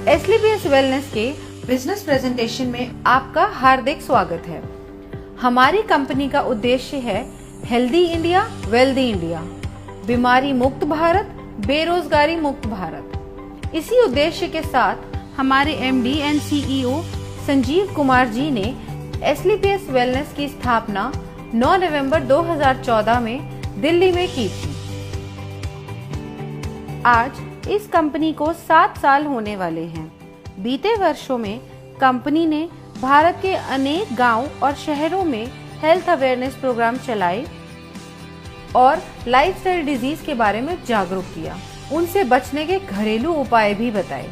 एसलीपीएस wellness के business presentation में आपका हार्दिक स्वागत है। हमारी कंपनी का उद्देश्य है हेल्दी इंडिया वेल्दी इंडिया, बीमारी मुक्त भारत, बेरोजगारी मुक्त भारत। इसी उद्देश्य के साथ हमारे MD and CEO Sanjeev Kumar ji ने एसलीपीएस वेलनेस की स्थापना 9 नवंबर 2014 में दिल्ली में की थी। आज इस कंपनी को 7 साल होने वाले हैं। बीते वर्षों में कंपनी ने भारत के अनेक गांव और शहरों में हेल्थ अवेयरनेस प्रोग्राम चलाए और लाइफस्टाइल डिजीज के बारे में जागरूक किया, उनसे बचने के घरेलू उपाय भी बताए।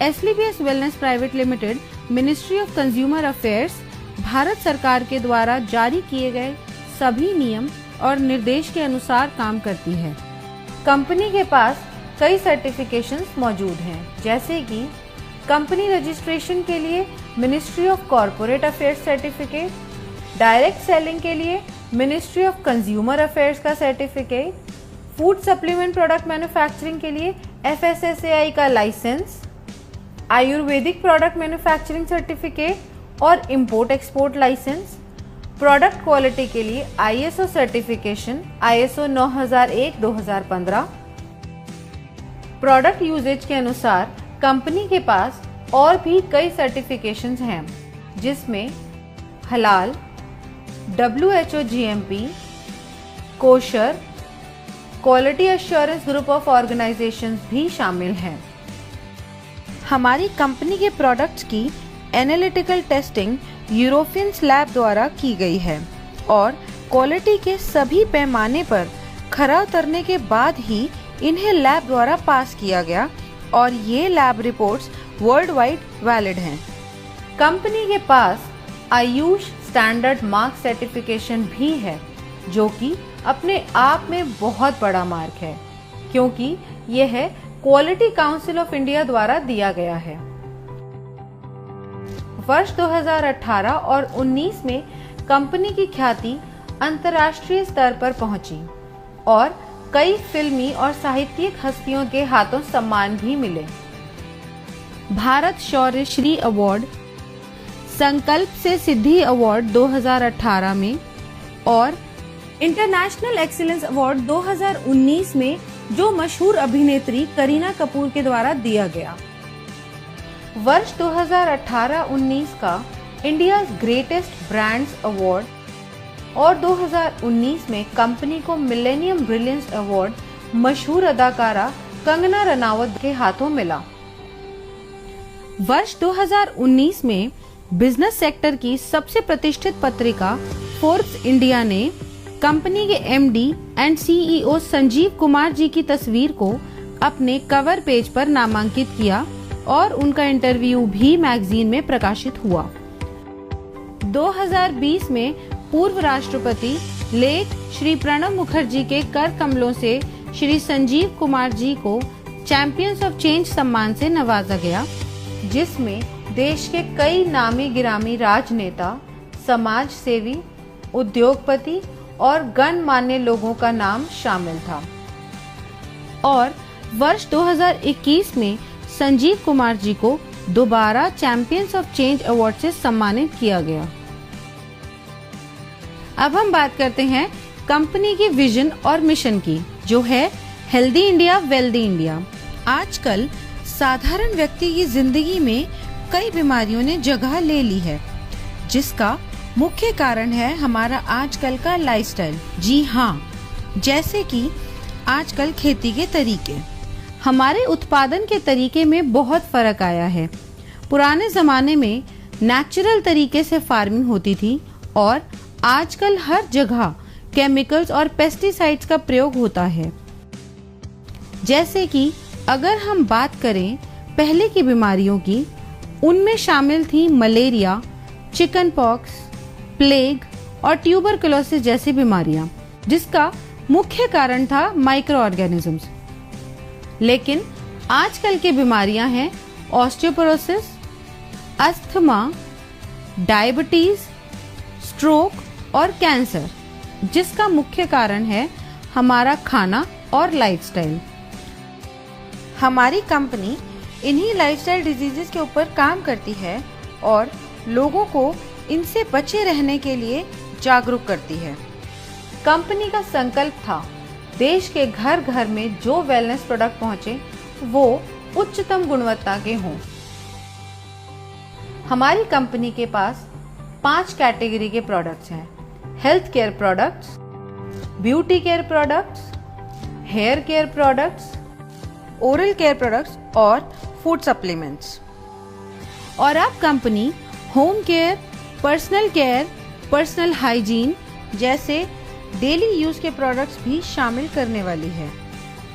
SLPS wellness private limited ministry of consumer affairs Bharat सरकार के द्वारा जारी किए गए सभी नियम और निर्देश के अनुसार काम करती है। कंपनी के पास कई सर्टिफिकेशंस मौजूद हैं, जैसे कि कंपनी रजिस्ट्रेशन के लिए ministry of corporate affairs certificate, direct selling के लिए मिनिस्ट्री ऑफ कंज्यूमर अफेयर्स का certificate, food supplement product manufacturing के लिए FSSAI का licence, Ayurvedic product manufacturing certificate और import export licence, product quality के लिए ISO certification ISO 9001-2015। Product usages के अनुसार कंपनी के पास और भी कई सर्टिफिकेशंस हैं, जिसमें हलाल, WHO GMP, kosher, quality assurance group of organisations भी शामिल हैं। हमारी कंपनी के प्रोडक्ट्स की एनालिटिकल टेस्टिंग यूरोपियंस लैब द्वारा की गई है और क्वालिटी के सभी पैमाने पर खरा उतरने के बाद ही इन्हें लैब द्वारा पास किया गया और ये lab reports world wide valid हैं। कंपनी के पास आयुष स्टैंडर्ड मार्क सर्टिफिकेशन भी है, जो कि अपने आप में बहुत बड़ा मार्क है, क्योंकि यह क्वालिटी काउंसिल ऑफ इंडिया द्वारा दिया गया है। वर्ष 2018 और 19 में कंपनी की ख्याति अंतर्राष्ट्रीय स्तर पर पहुंची और कई फिल्मी और साहित्यिक हस्तियों के हाथों सम्मान भी मिले। भारत शौर्य श्री अवार्ड, संकल्प से सिद्धि अवार्ड 2018 में और इंटरनेशनल एक्सीलेंस अवार्ड 2019 में जो मशहूर अभिनेत्री करीना कपूर के द्वारा दिया गया। वर्ष 2018-19 का इंडिया ग्रेटेस्ट ब्रांड्स अवार्ड और 2019 में कंपनी को मिलेनियम ब्रिलियंस अवार्ड मशहूर अदाकारा कंगना रनावत के हाथों मिला। वर्ष 2019 में बिजनेस सेक्टर की सबसे प्रतिष्ठित पत्रिका फोर्ब्स इंडिया ने कंपनी के MD and CEO Sanjeev Kumar ji की तस्वीर को अपने कवर पेज पर नामांकित किया और उनका इंटरव्यू भी मैगजीन में प्रकाशित हुआ। 2020 में पूर्व राष्ट्रपति लेट श्री प्रणब मुखर्जी के कर कमलों से श्री संजीव कुमार जी को चैंपियंस ऑफ चेंज सम्मान से नवाजा गया, जिसमें देश के कई नामी गिरामी राजनेता, समाज सेवी, उद्योगपति और गणमान्य लोगों का नाम शामिल था। और वर्ष 2021 में संजीव कुमार जी को दोबारा चैंपियंस ऑफ चेंज अवार्ड से सम्मानित किया गया। अब हम बात करते हैं कंपनी की विजन और मिशन की, जो है हेल्दी इंडिया वेल्दी इंडिया। आजकल साधारण व्यक्ति की जिंदगी में कई बीमारियों ने जगह ले ली है, जिसका मुख्य कारण है हमारा आजकल का लाइफस्टाइल। जी हाँ, जैसे कि आजकल खेती के तरीके, हमारे उत्पादन के तरीके में बहुत फर्क आया है। पुराने जमाने में नेचुरल तरीके से फार्मिंग होती थी और आजकल हर जगह केमिकल्स और पेस्टिसाइड्स का प्रयोग होता है। जैसे कि अगर हम बात करें पहले की बीमारियों की, उनमें शामिल थी मलेरिया, चिकन पॉक्स, प्लेग और ट्यूबरकुलोसिस जैसी बीमारियां, जिसका मुख्य कारण था माइक्रो ऑर्गेनिजम्स। लेकिन आजकल की बीमारियां हैं ऑस्टियोपोरोसिस, अस्थमा, डायबिटीज, स्ट्रोक और कैंसर, जिसका मुख्य कारण है हमारा खाना और लाइफस्टाइल। हमारी कंपनी इन्हीं लाइफस्टाइल डिजीजेस के ऊपर काम करती है और लोगों को इनसे बचे रहने के लिए जागरूक करती है। कंपनी का संकल्प था देश के घर घर में जो वेलनेस प्रोडक्ट पहुंचे वो उच्चतम गुणवत्ता के हों। हमारी कंपनी के पास 5 कैटेगरी के प्रोडक्ट्स हैं: health care products, beauty care products, hair care products, oral care products और फूड सप्लीमेंट्स। और अब company home care, personal care, personal hygiene जैसे डेली यूज के प्रोडक्ट्स भी शामिल करने वाली है।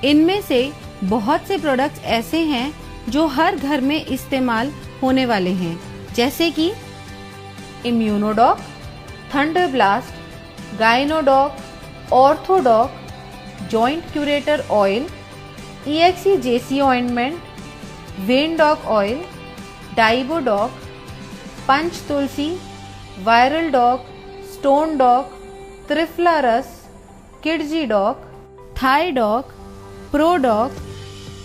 इनमें से बहुत से प्रोडक्ट्स ऐसे हैं जो हर घर में इस्तेमाल होने वाले हैं, जैसे कि Immunodoc, Thunder Blast, Gynodoc, Orthodoc, Joint Curator oil, EXE-JC ointment, Veindoc oil, Diabodoc, Panch Tulsi, Viral Doc, Stone Doc, Triphala Ras, Kidzy Doc, Thai Doc, Prodoc,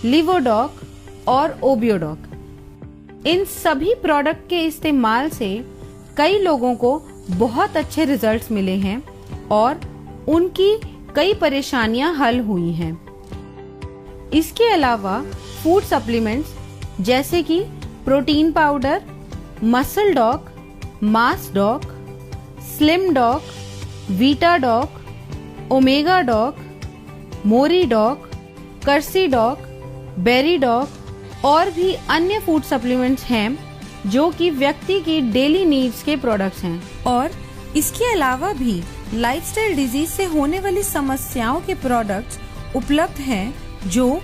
Livodoc और ओबियोडॉक। इन सभी प्रोडक्ट के इस्तेमाल से कई लोगों को बहुत अच्छे रिजल्ट्स मिले हैं और उनकी कई परेशानियां हल हुई हैं। इसके अलावा फूड सप्लीमेंट्स जैसे कि protein powder, Muscle Doc, Mass Doc, Slim Doc, Vita Doc, Omega Doc, Mori Doc, Curcy Doc, Berry Doc और भी अन्य फूड सप्लीमेंट्स हैं जो कि व्यक्ति की डेली नीड्स के प्रोडक्ट्स हैं। और इसके अलावा भी लाइफस्टाइल डिजीज से होने वाली समस्याओं के प्रोडक्ट्स उपलब्ध हैं जो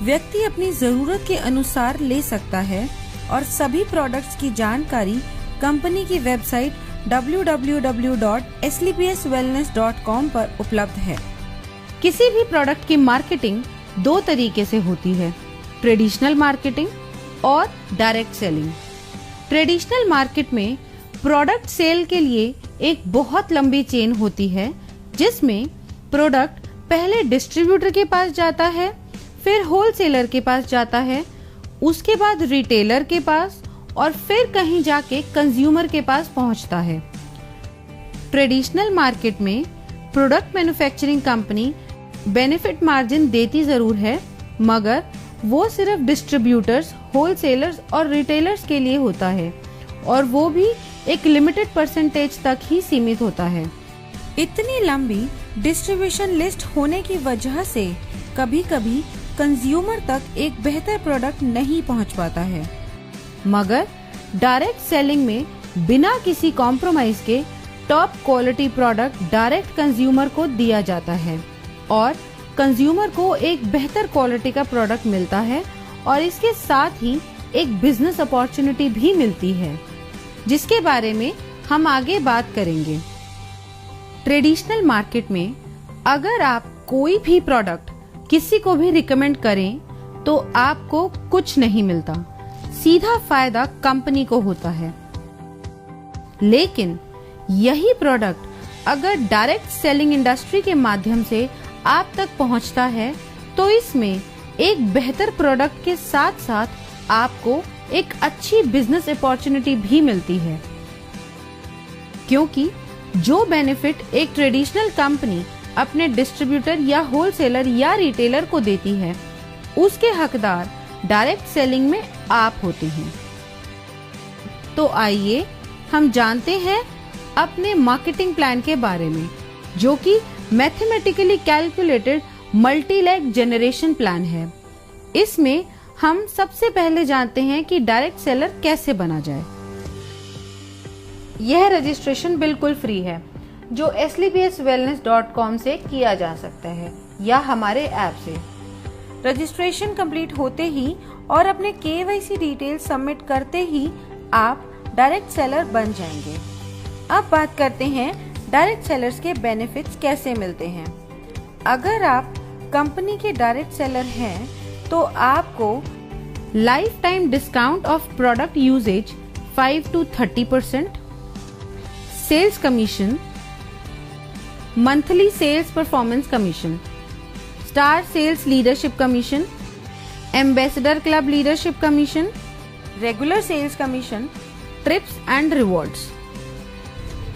व्यक्ति अपनी जरूरत के अनुसार ले सकता है। और सभी प्रोडक्ट्स की जानकारी कंपनी की वेबसाइट www.slpswellness.com पर उपलब्ध है। किसी भी प्रोडक्ट की मार्केटिंग 2 तरीके से होती है: ट्रेडिशनल मार्केटिंग और डायरेक्ट सेलिंग। ट्रेडिशनल मार्केट में प्रोडक्ट सेल के लिए एक बहुत लंबी चेन होती है, जिसमें प्रोडक्ट पहले डिस्ट्रीब्यूटर के पास जाता है, फिर होलसेलर के पास जाता है, उसके बाद रिटेलर के पास और फिर कहीं जाके कंज्यूमर के पास पहुंचता है। ट्रेडिशनल मार्केट में product manufacturing company benefit margin देती जरूर है, मगर वो सिर्फ डिस्ट्रीब्यूटर्स, होलसेलर्स और रिटेलर्स के लिए होता है और वो भी एक लिमिटेड परसेंटेज तक ही सीमित होता है। इतनी लंबी डिस्ट्रीब्यूशन लिस्ट होने की वजह से कभी-कभी कंज्यूमर तक एक बेहतर प्रोडक्ट नहीं पहुंच पाता है। मगर डायरेक्ट सेलिंग में बिना किसी कॉम्प्रोमाइज के top quality product direct consumer को दिया जाता है और कंज्यूमर को एक बेहतर क्वालिटी का प्रोडक्ट मिलता है और इसके साथ ही एक बिजनेस अपॉर्चुनिटी भी मिलती है, जिसके बारे में हम आगे बात करेंगे। ट्रेडिशनल मार्केट में अगर आप कोई भी प्रोडक्ट किसी को भी रिकमेंड करें तो आपको कुछ नहीं मिलता, सीधा फायदा कंपनी को होता है। लेकिन यही प्रोडक्ट अगर डायरेक्ट सेलिंग इंडस्ट्री के माध्यम से आप तक पहुंचता है तो इसमें एक बेहतर प्रोडक्ट के साथ साथ आपको एक अच्छी बिजनेस अपॉर्चुनिटी भी मिलती है, क्योंकि जो बेनिफिट एक ट्रेडिशनल कंपनी अपने डिस्ट्रीब्यूटर या होलसेलर या रिटेलर को देती है, उसके हकदार डायरेक्ट सेलिंग में आप होते हैं। तो आइए हम जानते हैं अपने मार्केटिंग प्लान के बारे में, जो कि mathematically calculated multi leg generation plan है। इसमें हम सबसे पहले जानते हैं कि डायरेक्ट सेलर कैसे बना जाए। यह रजिस्ट्रेशन बिल्कुल फ्री है, जो slpswellness.com से किया जा सकता है या हमारे ऐप से। रजिस्ट्रेशन कंप्लीट होते ही और अपने KYC डिटेल सबमिट करते ही आप डायरेक्ट सेलर बन जाएंगे। अब बात करते हैं डायरेक्ट सेलर्स के बेनिफिट्स कैसे मिलते हैं। अगर आप कंपनी के डायरेक्ट सेलर हैं तो आपको lifetime discount of product usages 5 to 30%, sales commission, monthly sales performance commission, star sales leadership commission, ambassador club leadership commission, regular sales commission, trips and rewards.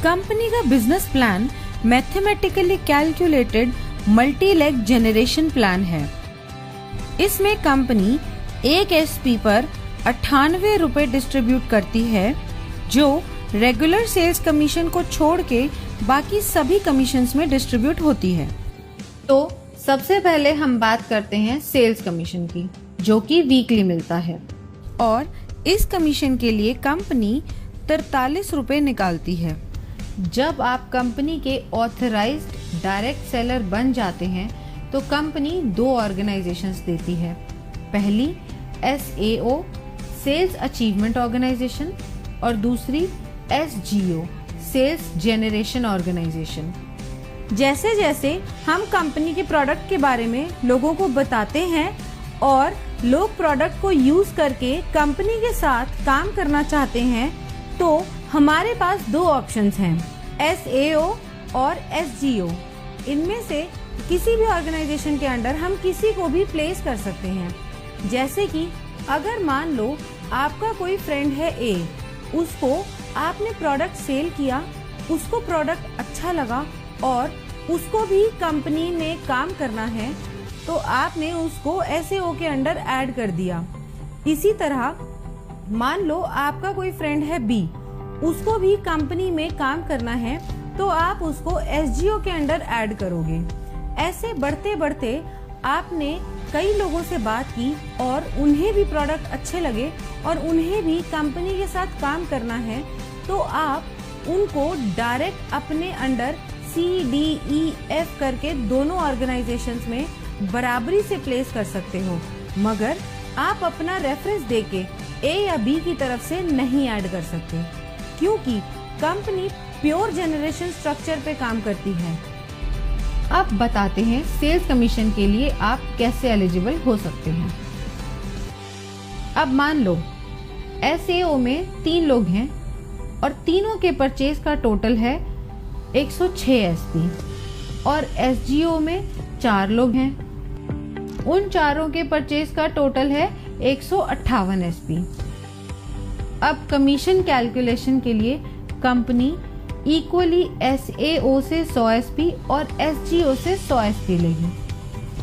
Company का business plan mathematically calculated multi leg generation plan है। इसमें company एक SP पर 98 रुपए distribute करती है, जो regular sales commission को छोड़ के बाकी सभी कमीशंस में डिस्ट्रीब्यूट होती है। तो सबसे पहले हम बात करते हैं सेल्स कमीशन की, जो कि वीकली मिलता है, और इस कमीशन के लिए कंपनी 43 रुपए निकालती है। जब आप कंपनी के ऑथराइज्ड डायरेक्ट सेलर बन जाते हैं तो कंपनी 2 ऑर्गेनाइजेशंस देती है। पहली SAO सेल्स अचीवमेंट ऑर्गेनाइजेशन और दूसरी SGO सेल्स जेनरेशन ऑर्गेनाइजेशन। जैसे जैसे हम कंपनी के प्रोडक्ट के बारे में लोगों को बताते हैं और लोग प्रोडक्ट को यूज करके कंपनी के साथ काम करना चाहते हैं, तो हमारे पास 2 ऑप्शंस हैं, SAO और SGO। इनमें से किसी भी ऑर्गेनाइजेशन के अंडर हम किसी को भी प्लेस कर सकते हैं। जैसे कि अगर मान लो आपका कोई फ्रेंड है A, उसको आपने प्रोडक्ट सेल किया, उसको प्रोडक्ट अच्छा लगा और उसको भी कंपनी में काम करना है, तो आपने उसको SAO के अंडर ऐड कर दिया। इसी तरह मान लो आपका कोई फ्रेंड है B, उसको भी कंपनी में काम करना है, तो आप उसको SGO के अंडर ऐड करोगे। ऐसे बढ़ते बढ़ते आपने कई लोगों से बात की और उन्हें भी प्रोडक्ट अच्छे लगे और उन्हें भी कंपनी के साथ काम करना है, तो आप उनको डायरेक्ट अपने अंडर CDEF करके दोनों ऑर्गेनाइजेशंस में बराबरी से प्लेस कर सकते हो, मगर आप अपना रेफरेंस देके A या B की तरफ से नहीं ऐड कर सकते, क्योंकि कंपनी प्योर जनरेशन स्ट्रक्चर पे काम करती है। अब बताते हैं सेल्स कमीशन के लिए आप कैसे एलिजिबल हो सकते हैं। अब मान लो SAO में 3 लोग हैं और तीनों के परचेज का टोटल है 106 SP, और SGO में 4 लोग हैं, उन चारों के परचेज का टोटल है 158 SP। अब कमीशन कैलकुलेशन के लिए कंपनी इक्वली SAO से 100 SP और SGO से 100 SP लेगी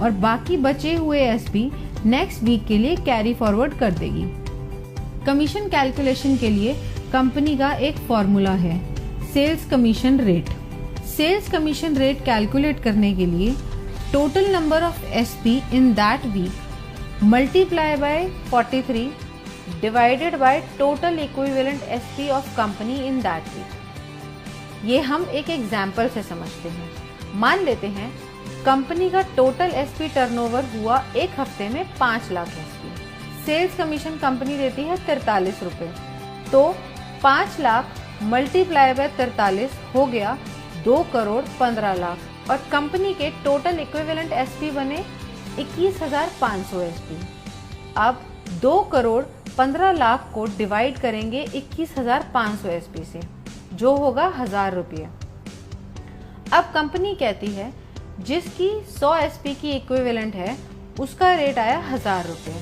और बाकी बचे हुए SP नेक्स्ट वीक के लिए कैरी फॉरवर्ड कर देगी। कमीशन कैलकुलेशन के लिए कंपनी का एक फॉर्मूला है, sales commission rate. Sales commission rate calculate करने के लिए total number of SP in that week multiply by 43 divided by total equivalent SP of company in that week. ये हम एक एग्जाम्पल से समझते हैं। मान लेते हैं कंपनी का टोटल SP टर्नओवर हुआ एक हफ्ते में 5 lakh SP। Sales commission company देती है 43 रुपए, तो 5 लाख मल्टीप्लाई बाय 43 हो गया 2 करोड़ 15 लाख, और कंपनी के टोटल इक्विवेलेंट SP बने 21,500 SP। अब 2 करोड़ 15 लाख को डिवाइड करेंगे 21,500 SP से, जो होगा 1000 रुपये। अब कंपनी कहती है जिसकी 100 SP की इक्विवेलेंट है उसका रेट आया 1000 रुपये।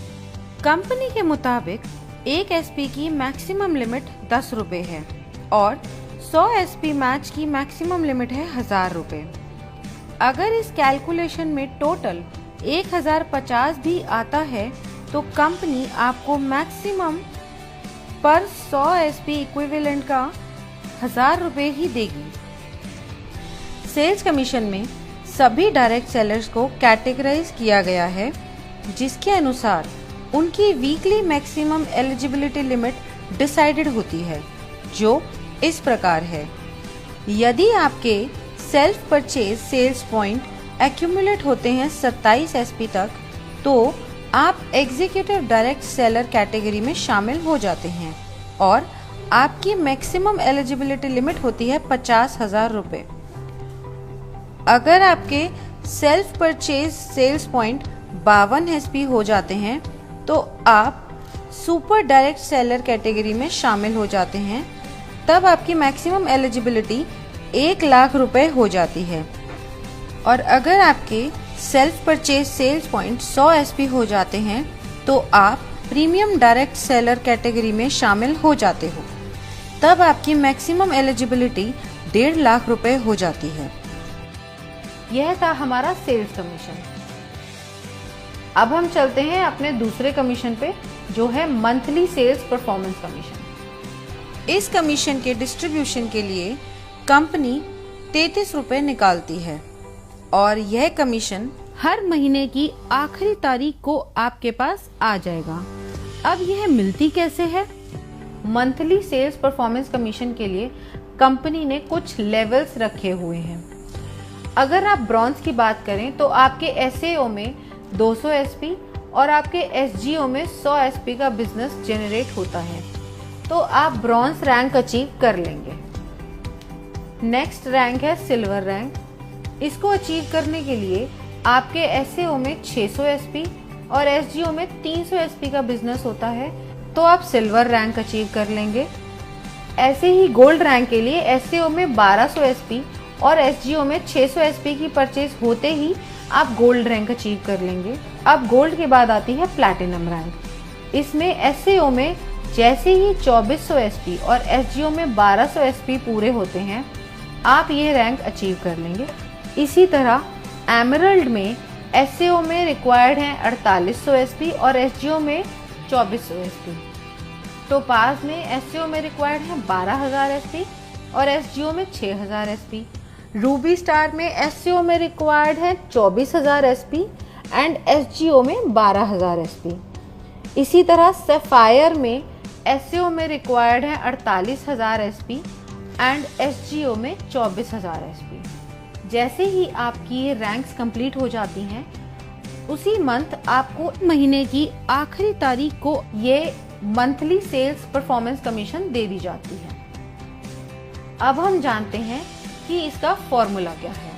कंपनी के मुताबिक एक SP की मैक्सिमम लिमिट 10 रुपये है और 100 SP मैच की मैक्सिमम लिमिट है 1000 रुपये। अगर इस कैलकुलेशन में टोटल 1050 भी आता है तो कंपनी आपको मैक्सिमम पर 100 SP इक्विवेलेंट का 1000 रुपये ही देगी। सेल्स कमीशन में सभी डायरेक्ट सेलर्स को कैटेगराइज किया गया है, जिसके अनुसार उनकी weekly maximum eligibility limit decided होती है, जो इस प्रकार है। यदि आपके self purchase sales point accumulate होते हैं 27 SP तक, तो आप एग्जीक्यूटिव डायरेक्ट सेलर कैटेगरी में शामिल हो जाते हैं और आपकी मैक्सिमम एलिजिबिलिटी लिमिट होती है 50,000 रुपये। अगर आपके self purchase sales point 52 SP हो जाते हैं तो आप सुपर डायरेक्ट सेलर कैटेगरी में शामिल हो जाते हैं। तब आपकी मैक्सिमम एलिजिबिलिटी 1 लाख रुपए हो जाती है। और अगर आपके self purchase sales point 100 SP हो जाते हैं तो आप प्रीमियम डायरेक्ट सेलर कैटेगरी में शामिल हो जाते हो। तब आपकी मैक्सिमम एलिजिबिलिटी 1.5 लाख रुपए हो जाती है। यह था हमारा सेल्स कमीशन। अब हम चलते हैं अपने दूसरे कमीशन पे, जो है मंथली सेल्स परफॉर्मेंस कमीशन। इस कमीशन के डिस्ट्रीब्यूशन के लिए कंपनी 33 रुपए निकालती है और यह कमीशन हर महीने की आखिरी तारीख को आपके पास आ जाएगा। अब यह मिलती कैसे है? मंथली सेल्स परफॉर्मेंस कमीशन के लिए कंपनी ने कुछ लेवल्स रखे हुए हैं। अगर आप ब्रॉन्ज की बात करें तो आपके एसएओ में 200 एसपी और आपके एसजीओ में 100 एसपी का बिजनेस जनरेट होता है, तो आप ब्रॉन्ज रैंक अचीव कर लेंगे। नेक्स्ट रैंक है सिल्वर रैंक। इसको अचीव करने के लिए आपके एसएओ में 600 एसपी और एसजीओ में 300 एसपी का बिजनेस होता है, तो आप सिल्वर रैंक अचीव कर लेंगे। ऐसे ही गोल्ड रैंक के लिए एसएओ में 1200 एसपी और एसजीओ में 600 एसपी की परचेज होते ही आप गोल्ड रैंक अचीव कर लेंगे। अब गोल्ड के बाद आती है प्लैटिनम रैंक। इसमें एसएओ में जैसे ही 2400 एसपी और एसजीओ में 1200 एसपी पूरे होते हैं, आप ये रैंक अचीव कर लेंगे। इसी तरह एमरल्ड में एसएओ में रिक्वायर्ड है 4800 एसपी और एसजीओ में 2400 एसपी। टोपाज में एसएओ में रिक्वायर्ड है 12000 एसपी और एसजीओ में 6000 एसपी। रूबी स्टार में एसएओ में रिक्वायर्ड है 24000 एसपी एंड एसजीओ में 12000 एसपी। इसी तरह सफायर में एसएओ में रिक्वायर्ड है 48000 एसपी एंड एसजीओ में 24000 एसपी। जैसे ही आपकी ये रैंक्स कंप्लीट हो जाती हैं, उसी मंथ आपको महीने की आखिरी तारीख को ये मंथली सेल्स परफॉर्मेंस कमीशन दे दी जाती है। अब हम जानते हैं कि इसका फॉर्मूला क्या है।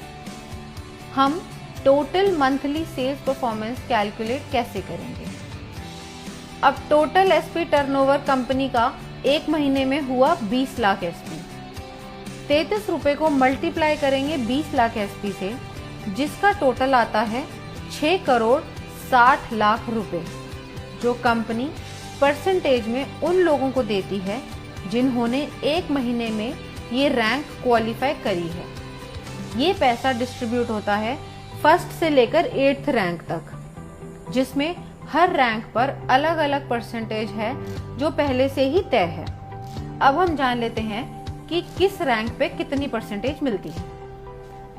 हम total monthly sales performance calculate कैसे करेंगे? अब टोटल एसपी टर्नओवर कंपनी का एक महीने में हुआ 20 लाख एसपी। 33 रुपए को मल्टीप्लाई करेंगे 20 लाख एसपी से, जिसका टोटल आता है 6 करोड़ 60 लाख रुपए, जो कंपनी परसेंटेज में उन लोगों को देती है जिन्होंने एक महीने में ये रैंक क्वालिफाई करी है। ये पैसा डिस्ट्रीब्यूट होता है फर्स्ट से लेकर 8th रैंक तक, जिसमें हर रैंक पर अलग अलग परसेंटेज है जो पहले से ही तय है। अब हम जान लेते हैं कि किस रैंक पे कितनी परसेंटेज मिलती है।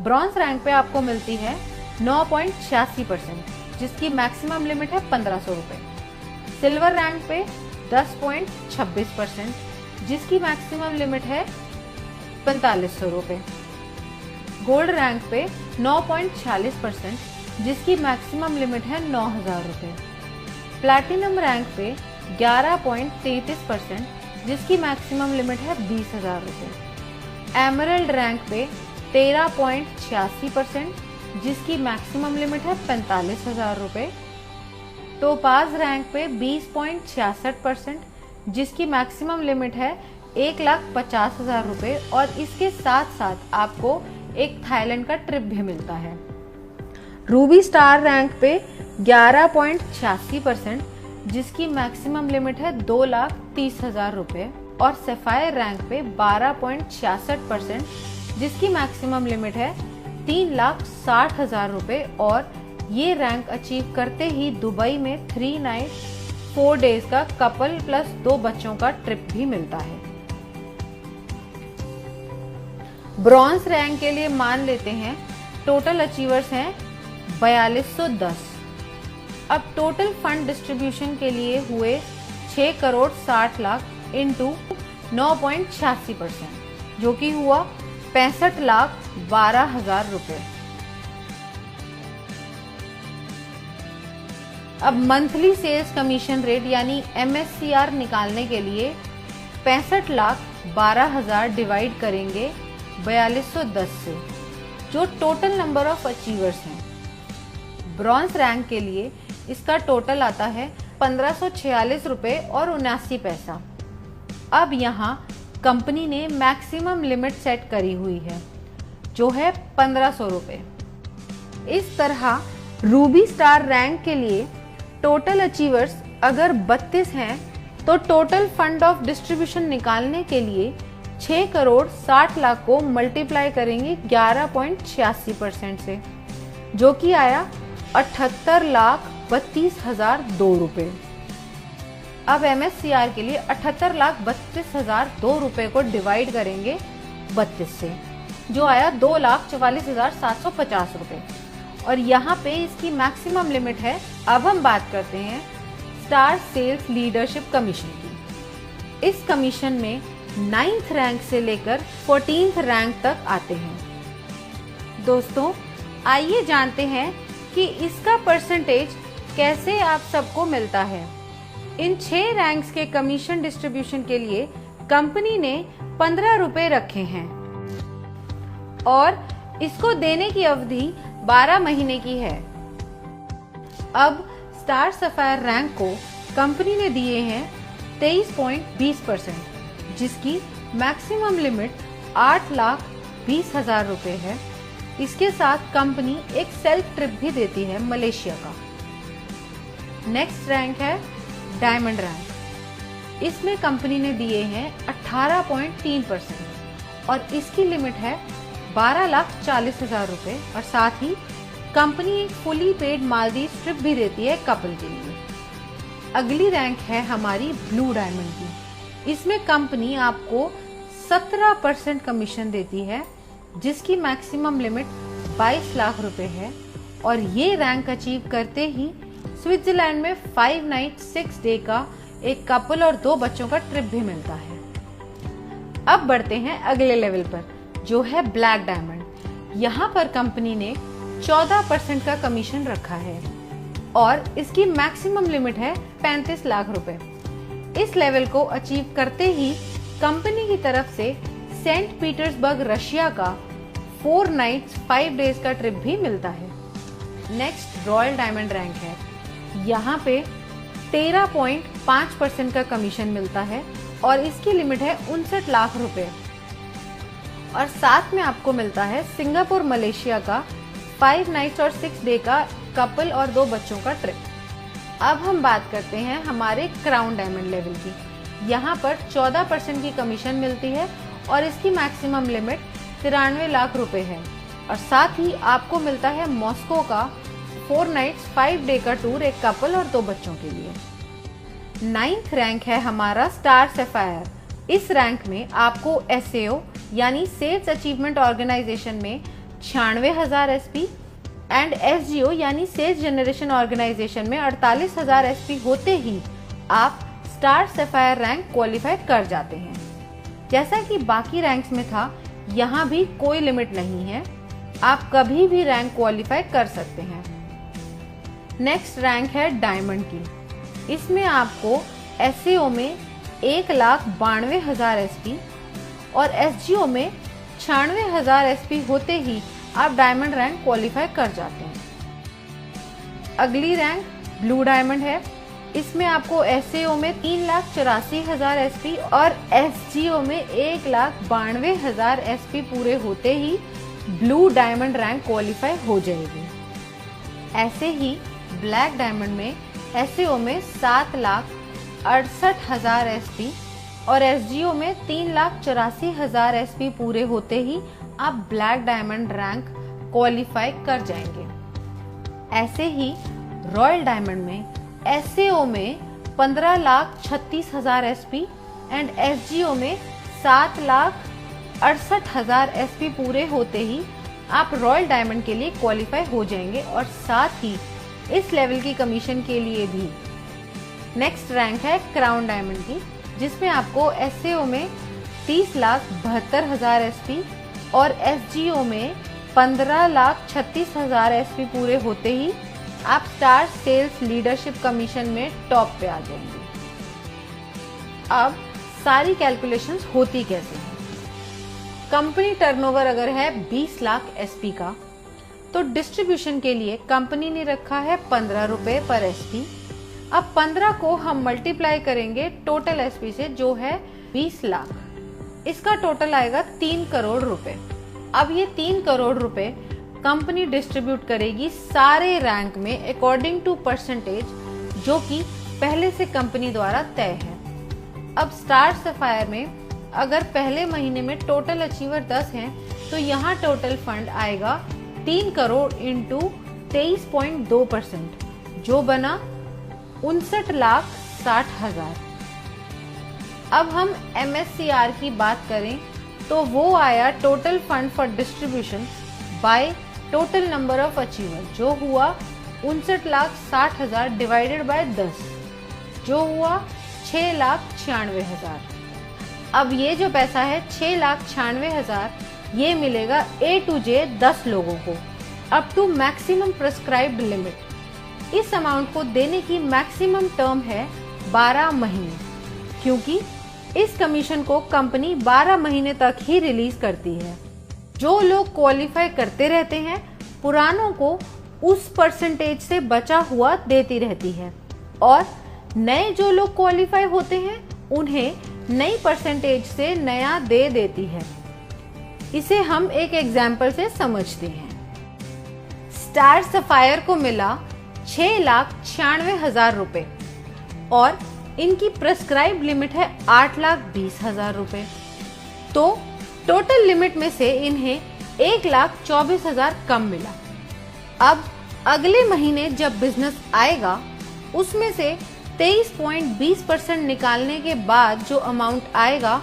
ब्रॉन्ज रैंक पे आपको मिलती है 9.86%, जिसकी मैक्सिमम लिमिट है 1500 रुपए। सिल्वर रैंक पे 10.26%, जिसकी मैक्सिमम लिमिट है 4500 रुपए। गोल्ड रैंक पे 9.46%, जिसकी मैक्सिमम लिमिट है 9000 रुपए। प्लैटिनम रैंक पे 11.33%, जिसकी मैक्सिमम लिमिट है 20000 रुपए। एमरल्ड रैंक पे 13.86%, जिसकी मैक्सिमम लिमिट है 45000 रुपए। टोपाज रैंक पे 20.66%, जिसकी मैक्सिमम लिमिट है 1,50,000 रुपए और इसके साथ साथ आपको एक थाईलैंड का ट्रिप भी मिलता है। रूबी स्टार रैंक पे 11.86%, जिसकी मैक्सिमम लिमिट है 2,30,000 रुपए और सफायर रैंक पे 12.66%, जिसकी मैक्सिमम लिमिट है 3,60,000 रुपए और ये रैंक अचीव करते ही दुबई में 3 नाइट 4 डेज का कपल प्लस 2 बच्चों का ट्रिप भी मिलता है। ब्रॉन्ज रैंक के लिए मान लेते हैं टोटल अचीवर्स हैं 4210। अब टोटल फंड डिस्ट्रीब्यूशन के लिए हुए 6 करोड़ 60 लाख इंटू 9.86%, जो कि हुआ 65,12,000 रुपए। अब मंथली सेल्स कमीशन रेट यानी MSCR निकालने के लिए 65,12,000 डिवाइड करेंगे 4210 से, जो टोटल नंबर ऑफ अचीवर्स हैं। ब्रॉन्ज रैंक के लिए इसका टोटल आता है 1546 रुपए और 79 पैसा। अब यहाँ कंपनी ने मैक्सिमम लिमिट सेट करी हुई है, जो है 1500 रुपए। इस तरह रूबी स्टार रैंक के लिए टोटल अचीवर्स अगर 32 हैं तो टोटल फंड ऑफ डिस्ट्रीब्यूशन निकालने के लिए 6 करोड़ 60 लाख को मल्टीप्लाई करेंगे 11.86% से, जो कि आया 78,32,002 रुपए। अब MSCR के लिए 78,32,002 रुपए को डिवाइड करेंगे 32 से, जो आया 2,44,750 रुपए। और यहाँ पे इसकी मैक्सिमम लिमिट है। अब हम बात करते हैं स्टार सेल्स लीडरशिप कमीशन की। इस कमीशन में 9th रैंक से लेकर 14th रैंक तक आते हैं। दोस्तों, आइए जानते हैं कि इसका परसेंटेज कैसे आप सबको मिलता है। इन 6 रैंक्स के कमीशन डिस्ट्रीब्यूशन के लिए कंपनी ने 15 रुपए रखे हैं और इसको देने की अवधि 12 महीने की है। अब स्टार सफायर रैंक को कंपनी ने दिए हैं 23.20%, जिसकी मैक्सिमम लिमिट 8,20,000 रुपए है। इसके साथ कंपनी एक सेल्फ ट्रिप भी देती है मलेशिया का। नेक्स्ट रैंक है डायमंड रैंक। इसमें कंपनी ने दिए हैं 18.3% और इसकी लिमिट है 12,40,000 रुपए और साथ ही कंपनी एक फुली पेड मालदीव ट्रिप भी देती है कपल के लिए। अगली रैंक है हमारी ब्लू डायमंड की। इसमें कंपनी आपको 17% कमीशन देती है, जिसकी मैक्सिमम लिमिट 22 लाख रुपए है और ये रैंक अचीव करते ही स्विट्जरलैंड में 5 नाइट 6 डे का एक कपल और 2 बच्चों का ट्रिप भी मिलता है। अब बढ़ते हैं अगले लेवल पर, जो है ब्लैक डायमंड। यहाँ पर कंपनी ने 14% का कमीशन रखा है और इसकी मैक्सिमम लिमिट है 35 लाख रुपए। इस लेवल को अचीव करते ही कंपनी की तरफ से सेंट पीटर्सबर्ग रशिया का 4 नाइट्स 5 डेज का ट्रिप भी मिलता है। नेक्स्ट रॉयल डायमंड रैंक है। यहाँ पे 13.5% का कमीशन मिलता है और इसकी लिमिट है 59 लाख रुपए और साथ में आपको मिलता है सिंगापुर मलेशिया का 5 नाइट्स और 6 डे का कपल और 2 बच्चों का ट्रिप। अब हम बात करते हैं हमारे क्राउन डायमंड लेवल की। यहाँ पर 14% की कमीशन मिलती है और इसकी मैक्सिमम लिमिट 93 लाख रुपए है और साथ ही आपको मिलता है मॉस्को का 4 नाइट्स 5 डे का टूर एक कपल और 2 बच्चों के लिए। 9th रैंक है हमारा स्टार सफायर। इस रैंक में आपको SAO यानी सेल्स अचीवमेंट ऑर्गेनाइजेशन में 96,000 SP एंड SGO यानी सेल्स जनरेशन ऑर्गेनाइजेशन में 48,000 SP होते ही आप स्टार सफायर रैंक क्वालिफाई कर जाते हैं। जैसा कि बाकी रैंक्स में था, यहाँ भी कोई लिमिट नहीं है, आप कभी भी रैंक क्वालिफाई कर सकते हैं। नेक्स्ट रैंक है डायमंड की। इसमें आपको SAO में 1,92,000 SP और SGO में 96,000 SP होते ही आप डायमंड रैंक क्वालिफाई कर जाते हैं। अगली रैंक ब्लू डायमंड है। इसमें आपको SAO में 3,84,000 SP और SGO में 1,92,000 SP पूरे होते ही ब्लू डायमंड रैंक क्वालिफाई हो जाएगी। ऐसे ही ब्लैक डायमंड में SAO में 7,68,000 SP और SGO में 3,84,000 SP पूरे होते ही आप ब्लैक डायमंड रैंक क्वालिफाई कर जाएंगे। ऐसे ही रॉयल डायमंड में SAO में 15,36,000 SP एंड SGO में 7,68,000 SP पूरे होते ही आप रॉयल डायमंड के लिए क्वालिफाई हो जाएंगे और साथ ही इस लेवल की कमीशन के लिए भी। नेक्स्ट रैंक है क्राउन डायमंड की, जिसमें आपको SAO में 30,72,000 SP और SGO में 15,36,000 SP पूरे होते ही आप स्टार सेल्स लीडरशिप कमीशन में टॉप पे आ जाएंगे। अब सारी कैलकुलेशंस होती कैसे हैं? कंपनी टर्नओवर अगर है 20 लाख SP का, तो डिस्ट्रीब्यूशन के लिए कंपनी ने रखा है 15 रुपए पर SP। अब 15 को हम मल्टीप्लाई करेंगे टोटल SP से, जो है 20 लाख। इसका टोटल आएगा 3 करोड़ रुपए। अब ये 3 करोड़ रुपए कंपनी डिस्ट्रीब्यूट करेगी सारे रैंक में अकॉर्डिंग टू परसेंटेज, जो कि पहले से कंपनी द्वारा तय है। अब स्टार सफायर में अगर पहले महीने में टोटल अचीवर 10 हैं तो यहाँ टोटल फंड आएगा 3 करोड़ इंटू 23.2%, जो बना 59,60,000। अब हम MSCR की बात करें तो वो आया total fund for distribution by total number of achiever, जो हुआ 59,60,000 डिवाइडेड बाय 10, जो हुआ 6,96,000। अब ये जो पैसा है 6,96,000 ये मिलेगा A to J 10 लोगों को up to maximum prescribed limit. इस अमाउंट को देने की मैक्सिमम टर्म है 12 महीने, क्योंकि इस कमीशन को कंपनी 12 महीने तक ही रिलीज करती है। जो लोग क्वालिफाई करते रहते हैं पुरानों को उस परसेंटेज से बचा हुआ देती रहती है, और नए जो लोग क्वालिफाई होते हैं उन्हें नई परसेंटेज से नया दे देती है। इसे हम एक एग्जाम्पल से समझते हैं। स्टार सफायर को मिला 6,96,000 रुपए और इनकी प्रेस्क्राइब लिमिट है 8,20,000 रुपए, तो टोटल लिमिट में से इन्हें 1,24,000 कम मिला। अब अगले महीने जब बिजनेस आएगा उसमें से 23.20% निकालने के बाद जो अमाउंट आएगा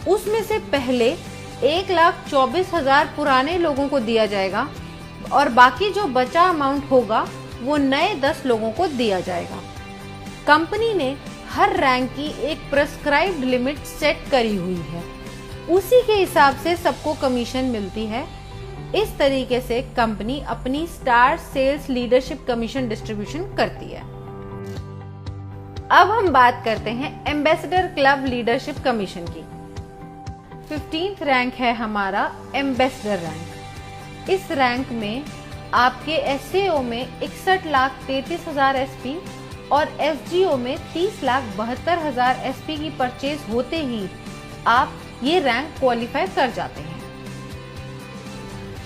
उसमें से पहले 1,24,000 पुराने लोगों को दिया जाएगा और बाकी जो बचा अमाउंट होगा वो नए 10 लोगों को दिया जाएगा। कंपनी ने हर रैंक की एक प्रेस्क्राइब्ड लिमिट सेट करी हुई है, उसी के हिसाब से सबको कमीशन मिलती है। इस तरीके से कंपनी अपनी star sales leadership commission distribution करती है। अब हम बात करते हैं एम्बेसडर क्लब लीडरशिप कमीशन की। 15th रैंक है हमारा एम्बेसडर रैंक। इस रैंक में आपके SAO में 61,33,000 SP और SGO में 30,72,000 SP की परचेज होते ही आप ये रैंक क्वालिफाई कर जाते हैं।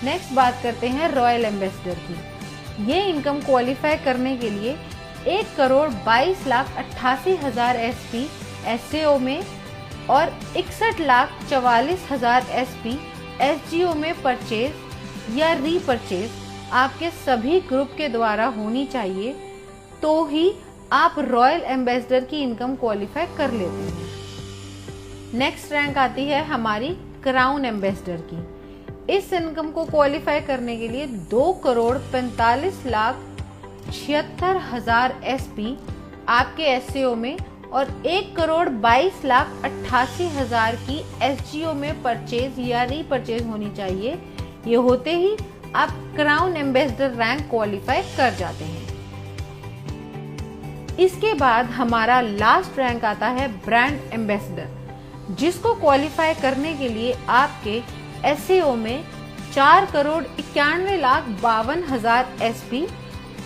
नेक्स्ट बात करते हैं रॉयल एम्बेसडर की। ये इनकम क्वालिफाई करने के लिए 1,22,88,000 SP SAO में और 61,44,000 SP SGO में परचेज या रीपरचेज आपके सभी ग्रुप के द्वारा होनी चाहिए, तो ही आप रॉयल एम्बेसडर की इनकम क्वालिफाई कर लेते हैं। नेक्स्ट रैंक आती है हमारी क्राउन एम्बेसडर की। इस इनकम को क्वालिफाई करने के लिए 2,45,76,000 SP आपके SAO में और 1,22,88,000 की SGO में परचेज या रीपरचेज होनी चाहिए। ये होते ही आप क्राउन एम्बेसडर रैंक क्वालिफाई कर जाते हैं। इसके बाद हमारा लास्ट रैंक आता है ब्रांड एम्बेसडर, जिसको क्वालिफाई करने के लिए आपके SAO में 4,91,52,000 SP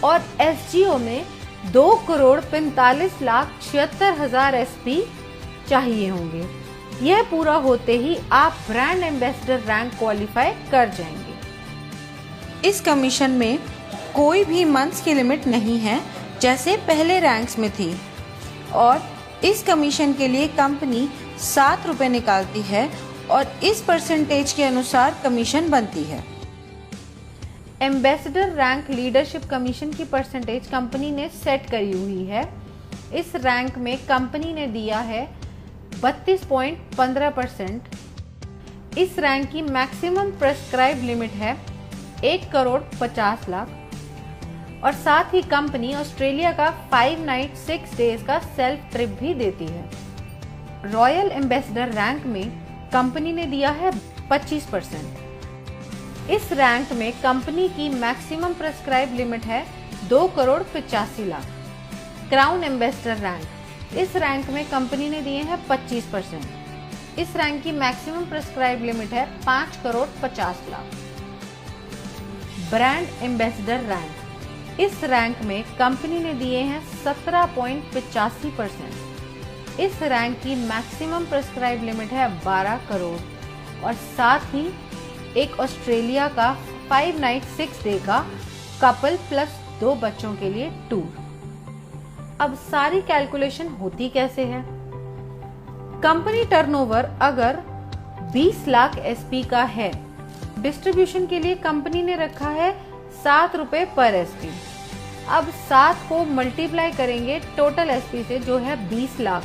और SGO में 2,45,76,000 SP चाहिए होंगे। यह पूरा होते ही आप ब्रांड एम्बेसडर रैंक क्वालिफाई कर जाएंगे। इस कमीशन में कोई भी मंथ्स की लिमिट नहीं है जैसे पहले रैंक्स में थी, और इस कमीशन के लिए कंपनी 7 रुपए निकालती है और इस परसेंटेज के अनुसार कमीशन बनती है। एम्बेसडर रैंक लीडरशिप कमीशन की परसेंटेज कंपनी ने सेट करी हुई है। इस रैंक में कंपनी ने दिया है 32.15%। इस रैंक की मैक्सिमम प्रेस्क्राइब लिमिट है 1,50,00,000 और साथ ही कंपनी ऑस्ट्रेलिया का 5 नाइट 6 डेज का सेल्फ ट्रिप भी देती है। रॉयल एम्बेसडर रैंक में कंपनी ने दिया है 25%। इस रैंक में कंपनी की मैक्सिमम प्रेस्क्राइब लिमिट है 2,85,00,000। क्राउन एम्बेसडर रैंक, इस रैंक में कंपनी ने दिए हैं 25%। इस रैंक की मैक्सिमम प्रेस्क्राइब लिमिट है 5,50,00,000। ब्रांड एम्बेसडर रैंक, इस रैंक में कंपनी ने दिए हैं 17.85%। इस रैंक की मैक्सिमम प्रेस्क्राइब लिमिट है 12 करोड़ और साथ ही एक ऑस्ट्रेलिया का 5 नाइट 6 डे का कपल प्लस 2 बच्चों के लिए टूर। अब सारी कैलकुलेशन होती कैसे है? कंपनी टर्नओवर अगर 20 लाख एसपी का है, डिस्ट्रीब्यूशन के लिए कंपनी ने रखा है 7 रुपए पर एसपी। अब 7 को मल्टीप्लाई करेंगे टोटल एसपी से जो है 20 लाख,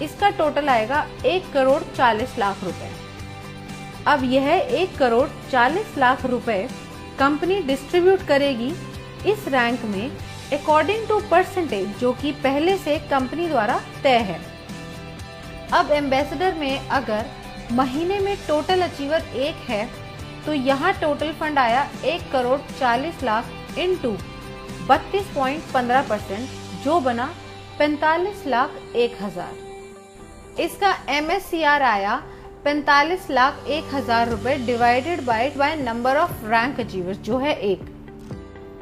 इसका टोटल आएगा 1 करोड़ 40 लाख रुपए। अब यह 1 करोड़ 40 लाख रुपए कंपनी डिस्ट्रीब्यूट करेगी इस रैंक में अकॉर्डिंग टू परसेंटेज जो कि पहले से कंपनी द्वारा तय है। अब एम्बेसडर में अगर महीने में टोटल अचीवर 1 है तो यहाँ टोटल फंड आया 1 करोड़ 40 लाख इंटू 32.15% जो बना 45 लाख 1,000। इसका MSCR आया 45 लाख 1,000 रुपए divided by number of rank achievers जो है 1,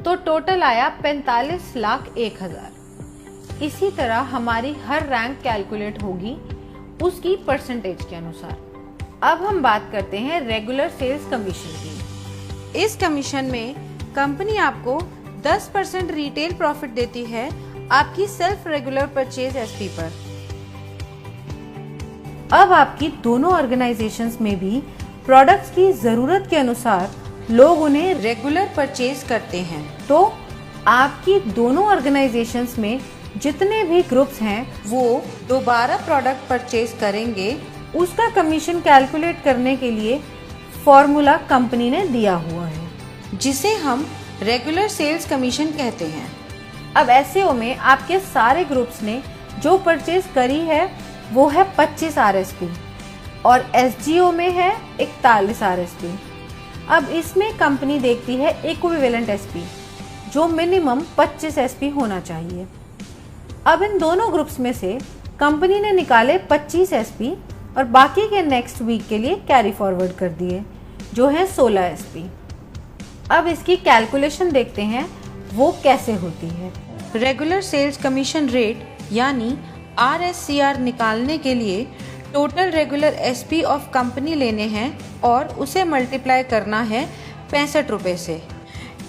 तो टोटल आया 45 लाख 1,000। इसी तरह हमारी हर रैंक कैलकुलेट होगी उसकी परसेंटेज के अनुसार। अब हम बात करते हैं रेगुलर सेल्स कमीशन की। इस कमीशन में कंपनी आपको 10% रिटेल प्रॉफिट देती है आपकी सेल्फ रेगुलर परचेज एसपी पर। अब आपकी दोनों ऑर्गेनाइजेशंस में भी प्रोडक्ट्स की जरूरत के अनुसार लोग उन्हें रेगुलर परचेज करते हैं, तो आपकी दोनों ऑर्गेनाइजेशंस में जितने भी ग्रुप्स हैं वो दोबारा प्रोडक्ट परचेज करेंगे। उसका कमीशन कैलकुलेट करने के लिए फॉर्मूला कंपनी ने दिया हुआ है जिसे हम रेगुलर सेल्स कमीशन कहते हैं। अब एसईओ में आपके सारे ग्रुप्स ने जो परचेज करी है वो है 25 RSP और एसजीओ में है 41 RSP। अब इसमें कंपनी देखती है इक्विवेलेंट एसपी जो मिनिमम 25 SP होना चाहिए। अब इन दोनों ग्रुप्स में से कंपनी ने निकाले 25 SP और बाकी के नेक्स्ट वीक के लिए कैरी फॉरवर्ड कर दिए जो है 16 SP। अब इसकी कैलकुलेशन देखते हैं वो कैसे होती है। रेगुलर सेल्स कमीशन रेट यानी RSCR निकालने के लिए total regular SP of company लेने हैं और उसे मल्टीप्लाई करना है 65 रुपये से,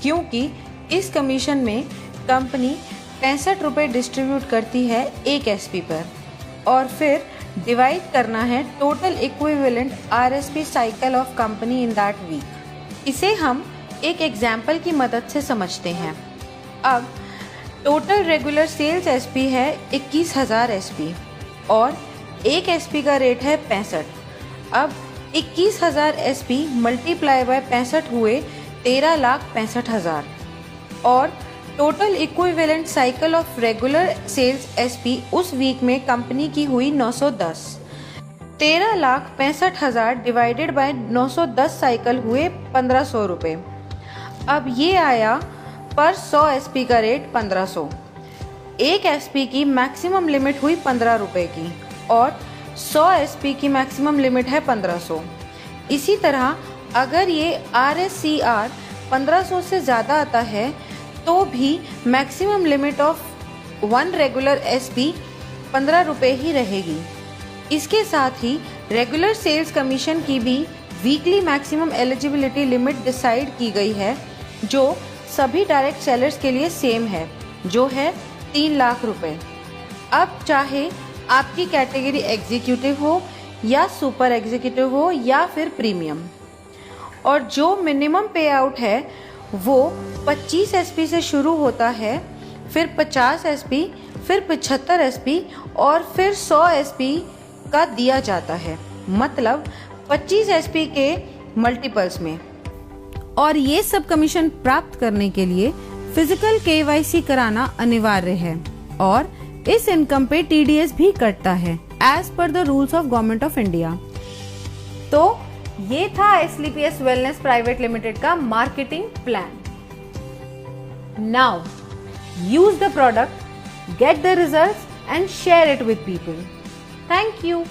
क्योंकि इस कमीशन में कंपनी 65 रुपये डिस्ट्रीब्यूट करती है एक SP पर और फिर डिवाइड करना है total equivalent RSP cycle of company in that week. इसे हम एक एग्जाम्पल की मदद से समझते हैं। अब टोटल रेगुलर सेल्स SP है 21,000 SP और एक SP का रेट है 65। अब 21,000 SP मल्टीप्लाई बाय 65 हुए 13,65,000 और total equivalent cycle of regular sales SP उस वीक में कंपनी की हुई 910। 13,65,000 डिवाइडेड बाय 910 साइकिल हुए 1,500 रुपये। अब ये आया पर 100 SP का रेट 1,500। एक SP की मैक्सिमम लिमिट हुई 15 रुपये की और 100 SP की मैक्सिमम लिमिट है 1,500। इसी तरह अगर ये RSCR 1,500 से ज़्यादा आता है तो भी maximum limit of 1 regular SP 15 रुपये ही रहेगी। इसके साथ ही रेगुलर सेल्स कमीशन की भी weekly maximum eligibility limit decide की गई है जो सभी डायरेक्ट सेलर्स के लिए सेम है जो है 3 लाख रुपए। अब चाहे आपकी कैटेगरी एग्जीक्यूटिव हो या सुपर एग्जीक्यूटिव हो या फिर प्रीमियम, और जो मिनिमम पे आउट है वो 25 SP से शुरू होता है, फिर 50 SP, फिर 75 SP और फिर 100 SP का दिया जाता है, मतलब 25 SP के मल्टीपल्स में। और ये सब कमीशन प्राप्त करने के लिए फिजिकल KYC कराना अनिवार्य है और इस इनकम पे TDS भी कटता है as per the rules of government of India. तो ये था SLPS वेलनेस प्राइवेट लिमिटेड का marketing plan. Now use the product, get the results and share it with people. Thank you.